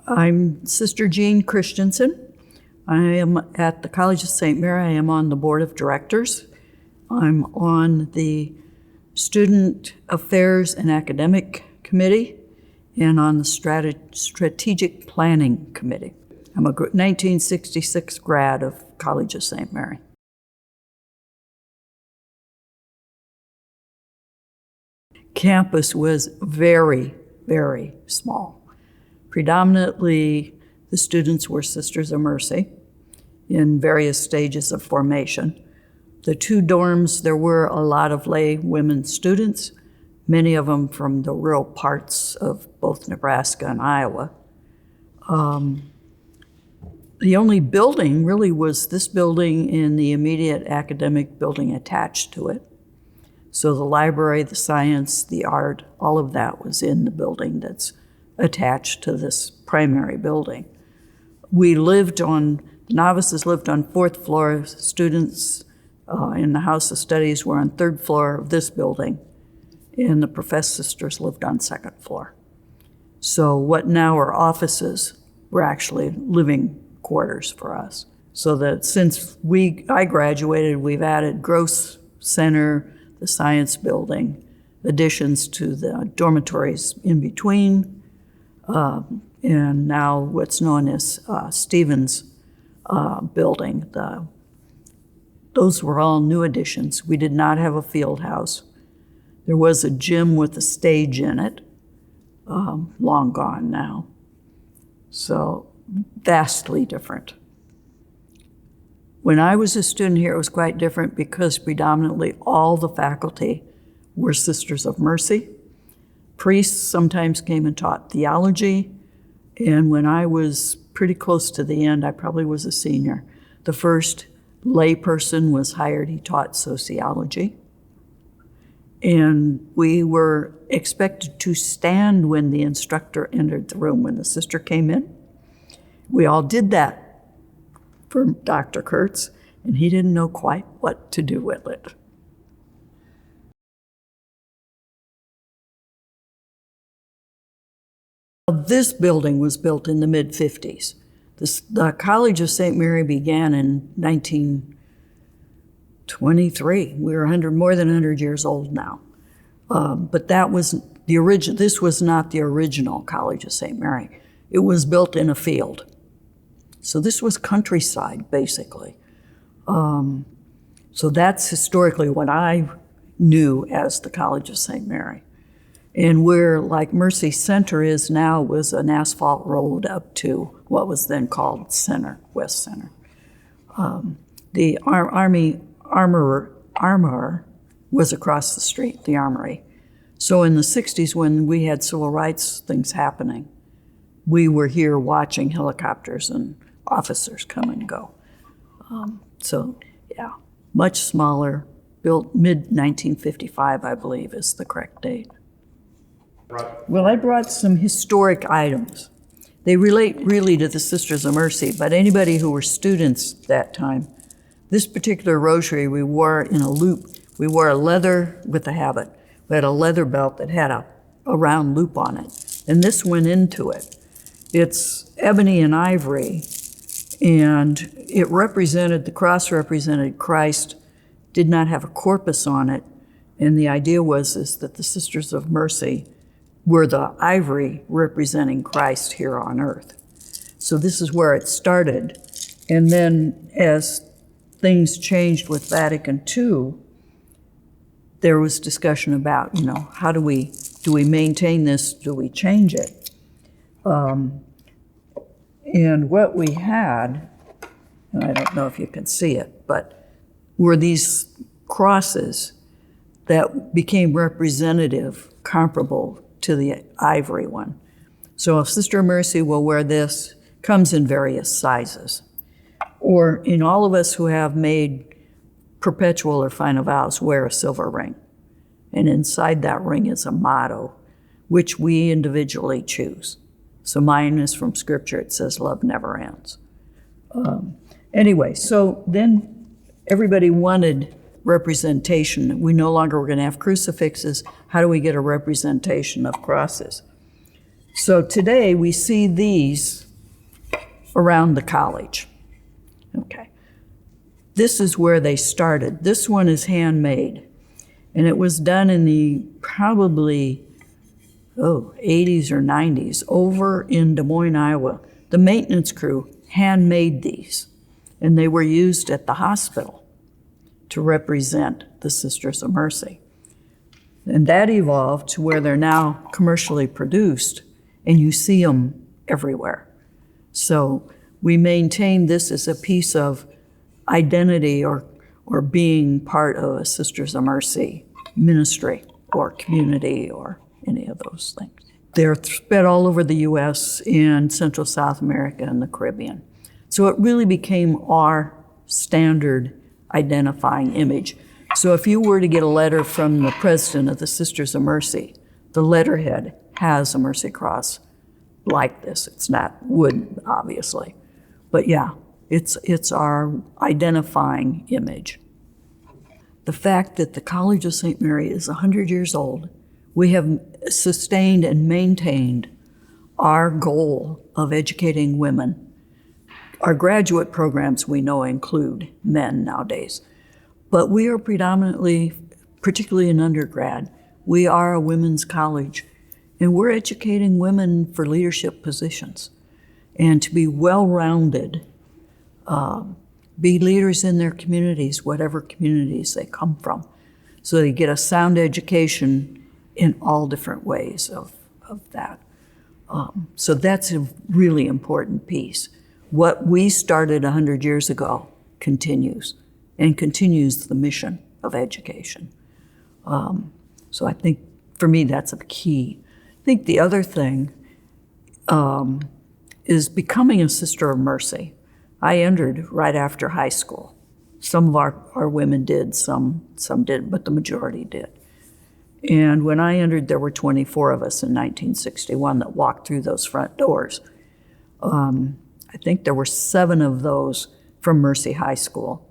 I'm Sister Jeanne Christensen. I am at the College of St. Mary. I am on the board of directors. I'm on the Student Affairs and Academic Committee and on the Strategic Planning Committee. I'm a 1966 grad of College of St. Mary. Campus was very, very small. Predominantly, the students were Sisters of Mercy in various stages of formation. The two dorms, there were a lot of lay women students, many of them from the rural parts of both Nebraska and Iowa. The only building really was this building and the immediate academic building attached to it. So the library, the science, the art, all of that was in the building that's attached to this primary building. The novices lived on 4th floor, students in the House of Studies were on 3rd floor of this building, and the professed sisters lived on 2nd floor. So what now are offices were actually living quarters for us. So that since I graduated, we've added Gross Center, the science building, additions to the dormitories in between, and now what's known as Stevens building. Those were all new additions. We did not have a field house. There was a gym with a stage in it, long gone now. So vastly different. When I was a student here, it was quite different because predominantly all the faculty were Sisters of Mercy. Priests sometimes came and taught theology, and when I was pretty close to the end, I probably was a senior, the first lay person was hired. He taught sociology. And we were expected to stand when the instructor entered the room, when the sister came in. We all did that for Dr. Kurtz, and he didn't know quite what to do with it. This building was built in the mid-50s. The College of St. Mary began in 1923. We were more than 100 years old now. But that was this was not the original College of St. Mary. It was built in a field. So this was countryside, basically. So that's historically what I knew as the College of St. Mary. And where, like Mercy Center is now, was an asphalt road up to what was then called Center, West Center. The Army armorer was across the street, the armory. So in the 60s, when we had civil rights things happening, we were here watching helicopters and officers come and go. So yeah, much smaller, built mid-1955, I believe is the correct date. Well, I brought some historic items. They relate really to the Sisters of Mercy, but anybody who were students that time, this particular rosary we wore in a loop. We wore a leather with a habit. We had a leather belt that had a round loop on it, and this went into it. It's ebony and ivory, and the cross represented Christ, did not have a corpus on it, and the idea is that the Sisters of Mercy were the ivory representing Christ here on earth. So this is where it started. And then as things changed with Vatican II, there was discussion about, how do we maintain this? Do we change it? And what we had, and I don't know if you can see it, but were these crosses that became representative, comparable to the ivory one. So if Sister of Mercy will wear this, comes in various sizes. Or in all of us who have made perpetual or final vows, wear a silver ring. And inside that ring is a motto, which we individually choose. So mine is from Scripture. It says, love never ends. Anyway, so then everybody wanted representation. We no longer were going to have crucifixes. How do we get a representation of crosses? So today we see these around the college. Okay. This is where they started. This one is handmade, and it was done in the probably 80s or 90s over in Des Moines, Iowa. The maintenance crew handmade these, and they were used at the hospital to represent the Sisters of Mercy. And that evolved to where they're now commercially produced, and you see them everywhere. So we maintain this as a piece of identity or being part of a Sisters of Mercy ministry or community or any of those things. They're spread all over the U.S. and Central South America and the Caribbean. So it really became our standard identifying image. So if you were to get a letter from the president of the Sisters of Mercy, the letterhead has a Mercy Cross like this. It's not wood, obviously. But yeah, it's our identifying image. The fact that the College of St. Mary is 100 years old, we have sustained and maintained our goal of educating women. Our graduate programs, we know, include men nowadays. But we are predominantly, particularly in undergrad, we are a women's college, and we're educating women for leadership positions and to be well-rounded, be leaders in their communities, whatever communities they come from. So they get a sound education in all different ways of that. So that's a really important piece. What we started 100 years ago continues, and continues the mission of education. So I think, for me, that's a key. I think the other thing is becoming a Sister of Mercy. I entered right after high school. Some of our women did, some didn't, but the majority did. And when I entered, there were 24 of us in 1961 that walked through those front doors. I think there were 7 of those from Mercy High School.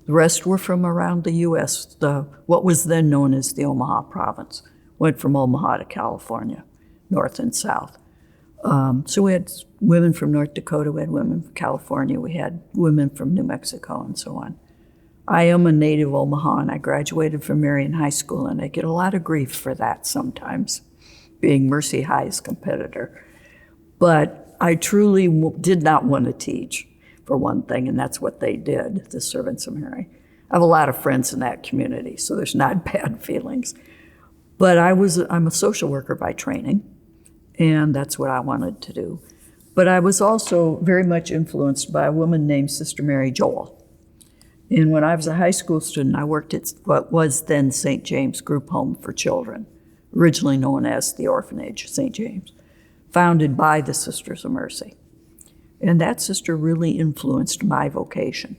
The rest were from around the U.S., what was then known as the Omaha province. Went from Omaha to California, north and south. So we had women from North Dakota, we had women from California, we had women from New Mexico, and so on. I am a native Omahan. I graduated from Marion High School, and I get a lot of grief for that sometimes, being Mercy High's competitor. But I truly did not want to teach, for one thing, and that's what they did, the Servants of Mary. I have a lot of friends in that community, so there's not bad feelings. But I'm a social worker by training, and that's what I wanted to do. But I was also very much influenced by a woman named Sister Mary Joel. And when I was a high school student, I worked at what was then St. James Group Home for Children, originally known as the Orphanage St. James, founded by the Sisters of Mercy. And that sister really influenced my vocation.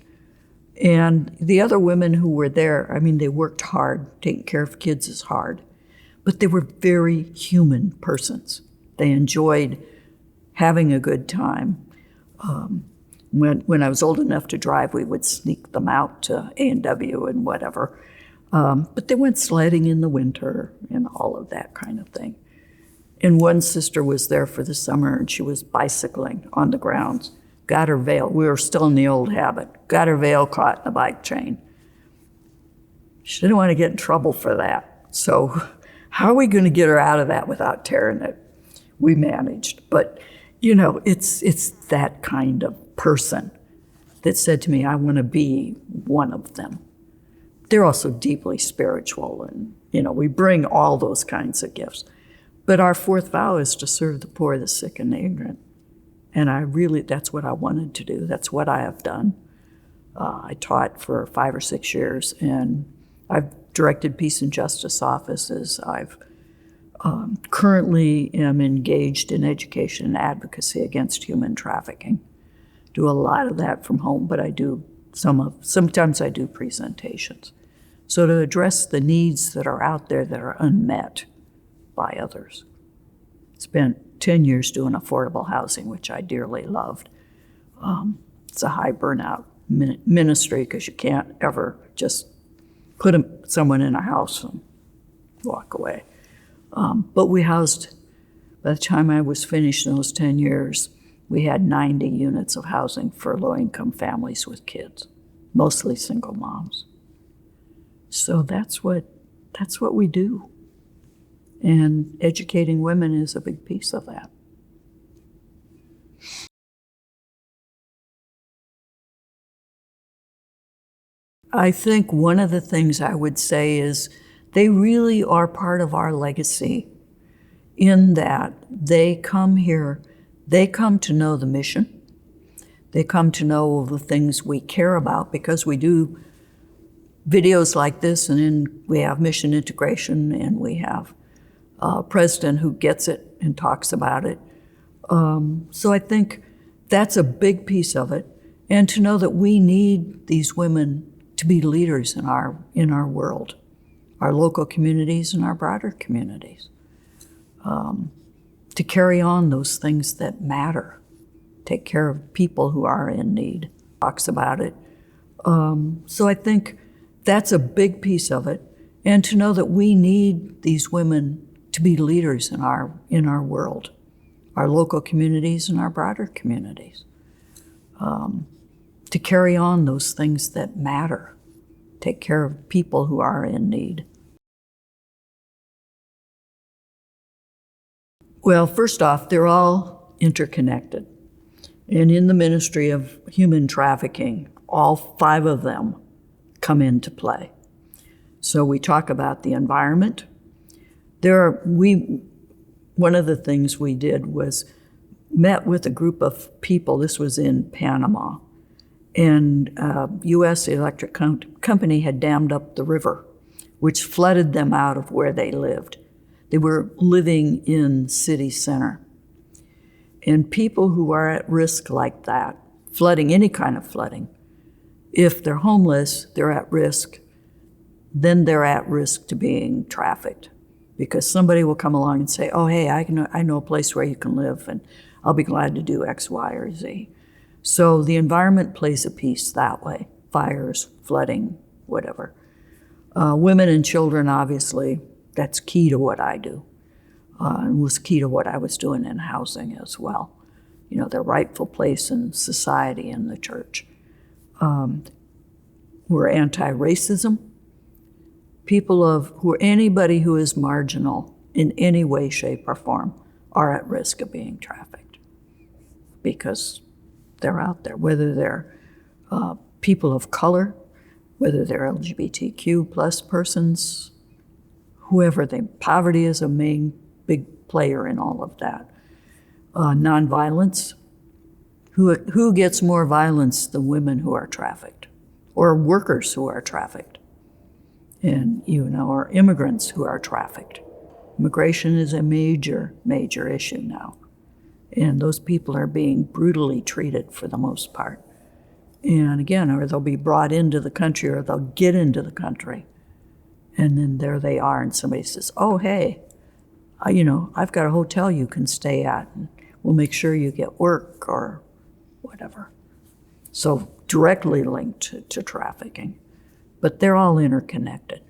And the other women who were there, I mean, they worked hard. Taking care of kids is hard. But they were very human persons. They enjoyed having a good time. When I was old enough to drive, we would sneak them out to A&W and whatever. But they went sledding in the winter and all of that kind of thing. And one sister was there for the summer, and she was bicycling on the grounds, got her veil. We were still in the old habit. Got her veil caught in a bike chain. She didn't want to get in trouble for that. So how are we going to get her out of that without tearing it? We managed. But, you know, it's that kind of person that said to me, I want to be one of them. They're also deeply spiritual, and, you know, we bring all those kinds of gifts. But our fourth vow is to serve the poor, the sick, and the ignorant. And that's what I wanted to do. That's what I have done. I taught for 5 or 6 years, and I've directed peace and justice offices. I've currently am engaged in education and advocacy against human trafficking. Do a lot of that from home, but I do sometimes I do presentations. So to address the needs that are out there that are unmet by others. Spent 10 years doing affordable housing, which I dearly loved. It's a high burnout ministry because you can't ever just put someone in a house and walk away. But we housed By the time I was finished in those 10 years, we had 90 units of housing for low-income families with kids, mostly single moms. So that's what we do. And educating women is a big piece of that. I think one of the things I would say is they really are part of our legacy in that they come here, they come to know the mission, they come to know the things we care about because we do videos like this, and then we have mission integration, and we have a president who gets it and talks about it. So I think that's a big piece of it, and to know that we need these women to be leaders in our world, our local communities and our broader communities, to carry on those things that matter, take care of people who are in need, talks about it. So I think that's a big piece of it, and to know that we need these women to be leaders in our world, our local communities and our broader communities, to carry on those things that matter, take care of people who are in need. Well, first off, they're all interconnected. And in the Ministry of Human Trafficking, all 5 of them come into play. So we talk about the environment. One of the things we did was met with a group of people. This was in Panama, and U.S. Electric Company had dammed up the river, which flooded them out of where they lived. They were living in city center. And people who are at risk like that, flooding, any kind of flooding, if they're homeless, they're at risk, then they're at risk to being trafficked, because somebody will come along and say, oh, hey, I know a place where you can live, and I'll be glad to do X, Y, or Z. So the environment plays a piece that way, fires, flooding, whatever. Women and children, obviously, that's key to what I do, and was key to what I was doing in housing as well. You know, their rightful place in society and the church. We're anti-racism. Anybody who is marginal in any way, shape, or form are at risk of being trafficked because they're out there, whether they're people of color, whether they're LGBTQ plus persons, whoever poverty is a main big player in all of that. Nonviolence. Who gets more violence than women who are trafficked, or workers who are trafficked, and or immigrants who are trafficked? Immigration is a major, major issue now, and those people are being brutally treated for the most part. And again, or they'll be brought into the country, or they'll get into the country, and then there they are, and somebody says, "Oh, hey, I've got a hotel you can stay at, and we'll make sure you get work," or whatever. So directly linked to trafficking, but they're all interconnected.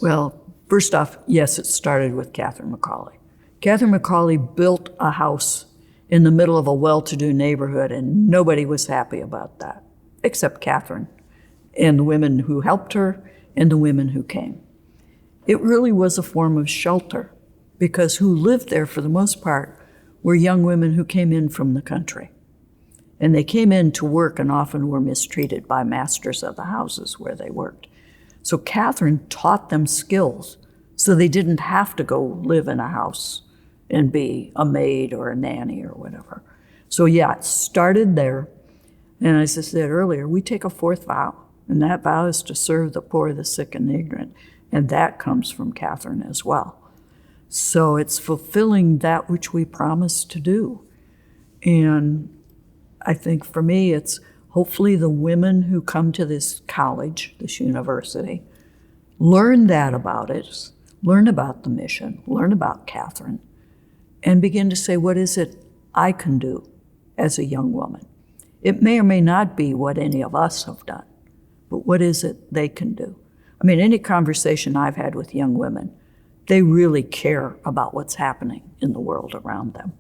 Well, first off, yes, it started with Catherine McCauley. Catherine McCauley built a house in the middle of a well-to-do neighborhood, and nobody was happy about that, except Catherine and the women who helped her and the women who came. It really was a form of shelter, because who lived there for the most part were young women who came in from the country. And they came in to work and often were mistreated by masters of the houses where they worked. So Catherine taught them skills so they didn't have to go live in a house and be a maid or a nanny or whatever. So yeah, it started there. And as I said earlier, we take a 4th vow, and that vow is to serve the poor, the sick, and the ignorant. And that comes from Catherine as well. So it's fulfilling that which we promised to do. And I think for me, it's hopefully the women who come to this college, this university, learn that about it, learn about the mission, learn about Catherine, and begin to say, what is it I can do as a young woman? It may or may not be what any of us have done, but what is it they can do? I mean, any conversation I've had with young women, they really care about what's happening in the world around them.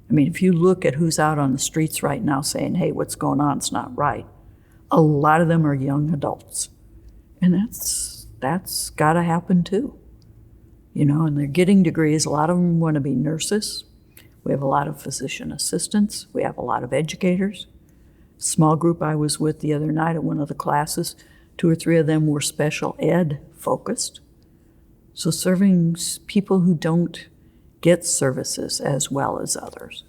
I mean, if you look at who's out on the streets right now saying, hey, what's going on, it's not right, a lot of them are young adults. And that's got to happen too. And they're getting degrees. A lot of them want to be nurses. We have a lot of physician assistants. We have a lot of educators. Small group I was with the other night at one of the classes, 2 or 3 of them were special ed focused. So serving people who don't get services as well as others.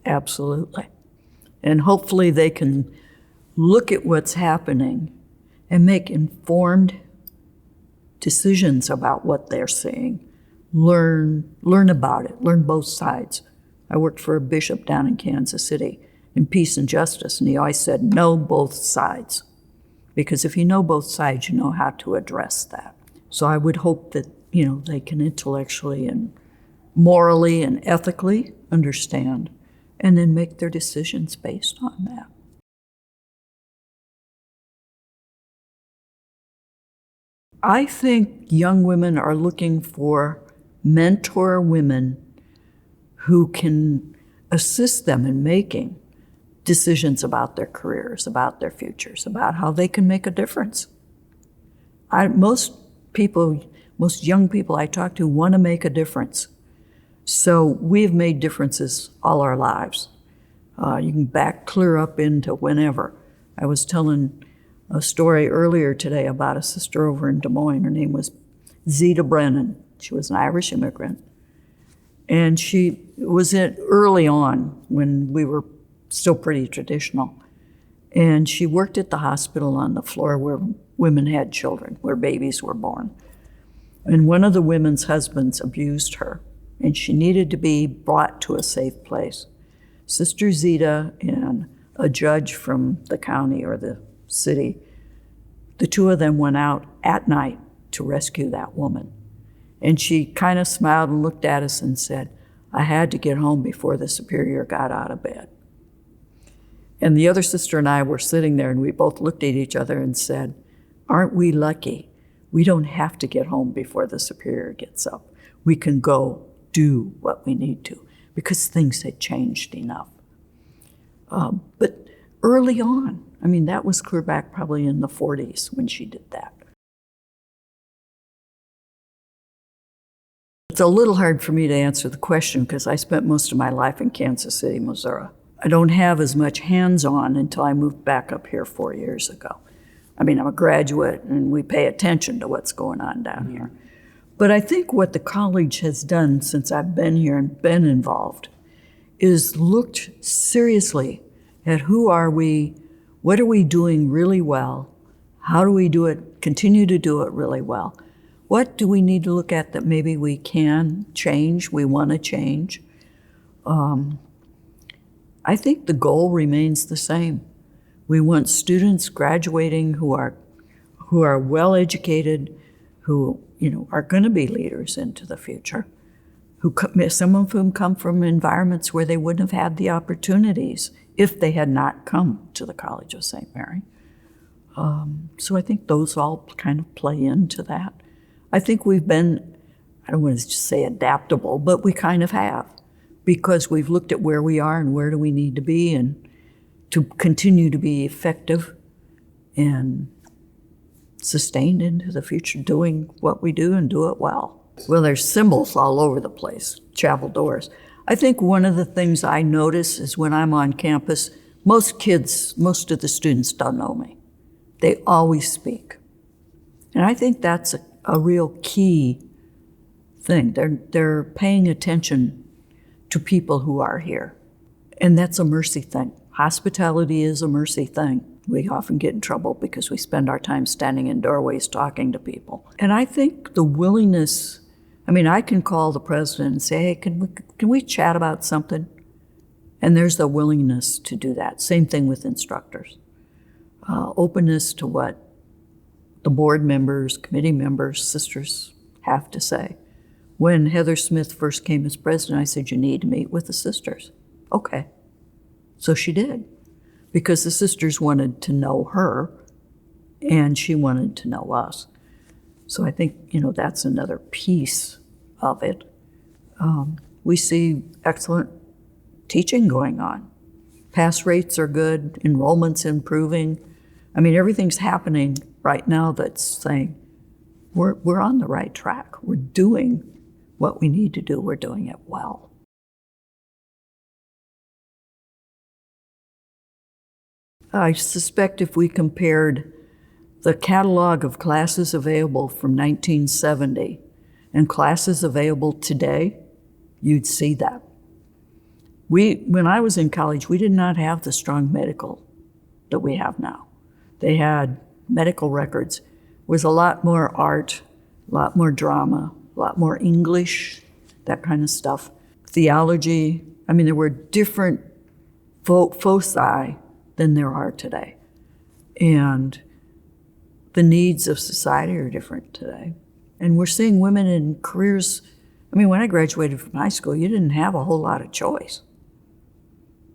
Absolutely. And hopefully they can look at what's happening and make informed decisions about what they're seeing. Learn about it, learn both sides. I worked for a bishop down in Kansas City in Peace and Justice, and he always said, know both sides. Because if you know both sides, you know how to address that. So I would hope that, they can intellectually and morally and ethically understand and then make their decisions based on that. I think young women are looking for mentor women who can assist them in making decisions about their careers, about their futures, about how they can make a difference. Most young people I talk to want to make a difference. So we've made differences all our lives. You can back clear up into whenever. I was telling a story earlier today about a sister over in Des Moines. Her name was Zita Brennan. She was an Irish immigrant. And she was early on when we were still pretty traditional. And she worked at the hospital on the floor where women had children, where babies were born. And one of the women's husbands abused her, and she needed to be brought to a safe place. Sister Zita and a judge from the county or the city, the 2 of them went out at night to rescue that woman. And she kind of smiled and looked at us and said, I had to get home before the superior got out of bed. And the other sister and I were sitting there, and we both looked at each other and said, aren't we lucky? We don't have to get home before the superior gets up. We can go do what we need to, because things had changed enough. But early on, that was clear back probably in the 40s when she did that. It's a little hard for me to answer the question because I spent most of my life in Kansas City, Missouri. I don't have as much hands-on until I moved back up here 4 years ago. I'm a graduate and we pay attention to what's going on down here. But I think what the college has done since I've been here and been involved is looked seriously at who are we, what are we doing really well, how do we do it, continue to do it really well, what do we need to look at that maybe we can change, we want to change. I think the goal remains the same. We want students graduating who are well educated, who are going to be leaders into the future, some of whom come from environments where they wouldn't have had the opportunities if they had not come to the College of St. Mary. So I think those all kind of play into that. I think we've been, I don't want to just say adaptable, but we kind of have, because we've looked at where we are and where do we need to be and to continue to be effective and sustained into the future, doing what we do and do it well. Well, there's symbols all over the place, chapel doors. I think one of the things I notice is when I'm on campus, most of the students don't know me. They always speak. And I think that's a real key thing. They're paying attention to people who are here. And that's a mercy thing. Hospitality is a mercy thing. We often get in trouble because we spend our time standing in doorways talking to people. And I think the willingness, I can call the president and say, hey, can we chat about something? And there's the willingness to do that. Same thing with instructors. Openness to what the board members, committee members, sisters have to say. When Heather Smith first came as president, I said, you need to meet with the sisters. Okay. So she did. because the sisters wanted to know her and she wanted to know us. So I think, that's another piece of it. We see excellent teaching going on. Pass rates are good, enrollment's improving. I mean, everything's happening right now that's saying we're on the right track. We're doing what we need to do. We're doing it well. I suspect if we compared the catalog of classes available from 1970 and classes available today, you'd see that. When I was in college, we did not have the strong medical that we have now. They had medical records. It was a lot more art, a lot more drama, a lot more English, that kind of stuff. Theology, there were different foci than there are today. And the needs of society are different today. And we're seeing women in careers. When I graduated from high school, you didn't have a whole lot of choice.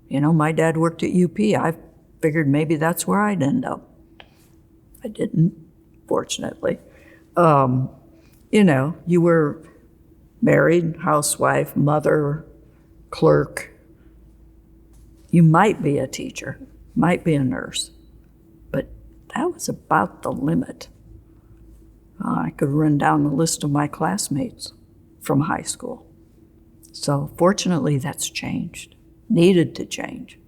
My dad worked at UP. I figured maybe that's where I'd end up. I didn't, fortunately. You were married, housewife, mother, clerk. You might be a teacher, might be a nurse, but that was about the limit. I could run down the list of my classmates from high school. So fortunately, that's changed, needed to change.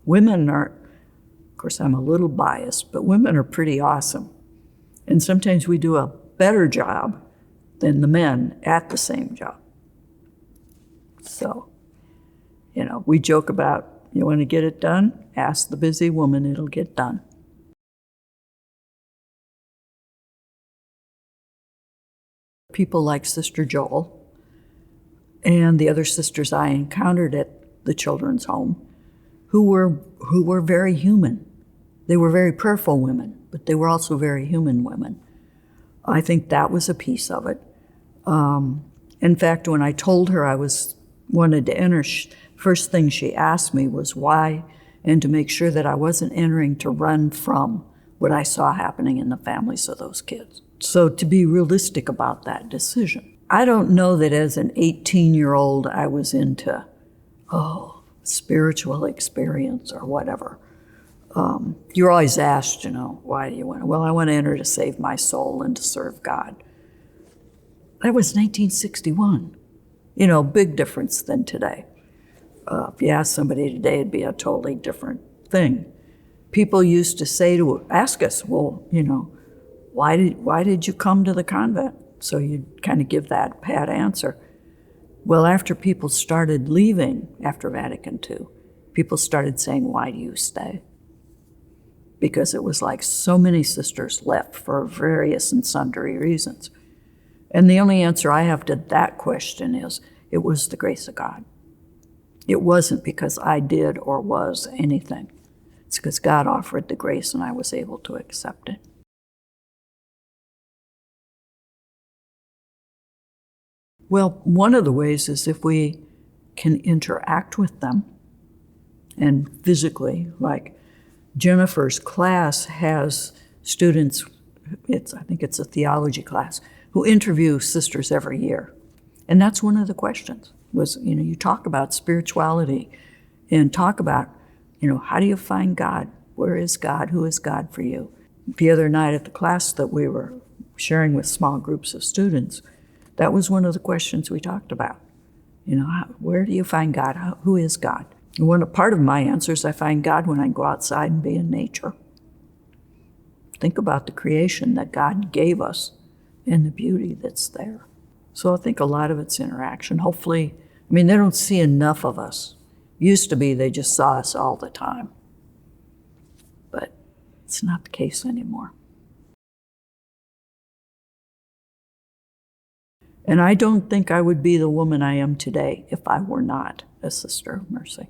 Women are, of course, I'm a little biased, but women are pretty awesome. And sometimes we do a better job than the men at the same job. So, we joke about, you want to get it done? Ask the busy woman, it'll get done. People like Sister Joel and the other sisters I encountered at the children's home who were very human. They were very prayerful women, but they were also very human women. I think that was a piece of it. In fact, when I told her I wanted to enter, first thing she asked me was why, and to make sure that I wasn't entering to run from what I saw happening in the families of those kids. So to be realistic about that decision. I don't know that as an 18-year-old I was into, spiritual experience or whatever. You're always asked, why do you want to? Well, I want to enter to save my soul and to serve God. That was 1961. Big difference than today. If you ask somebody today, it'd be a totally different thing. People used to ask us, well, why did you come to the convent? So you'd kind of give that pat answer. Well, after people started leaving after Vatican II, people started saying, why do you stay? Because it was like so many sisters left for various and sundry reasons. And the only answer I have to that question is, it was the grace of God. It wasn't because I did or was anything. It's because God offered the grace and I was able to accept it. Well, one of the ways is if we can interact with them and physically, like Jennifer's class has students, I think it's a theology class, who interview sisters every year. And that's one of the questions was, you talk about spirituality and talk about, how do you find God? Where is God? Who is God for you? The other night at the class that we were sharing with small groups of students, that was one of the questions we talked about. Where do you find God? Who is God? And part of my answer is I find God when I go outside and be in nature. Think about the creation that God gave us and the beauty that's there. So I think a lot of it's interaction. Hopefully, they don't see enough of us. Used to be they just saw us all the time. But it's not the case anymore. And I don't think I would be the woman I am today if I were not a Sister of Mercy.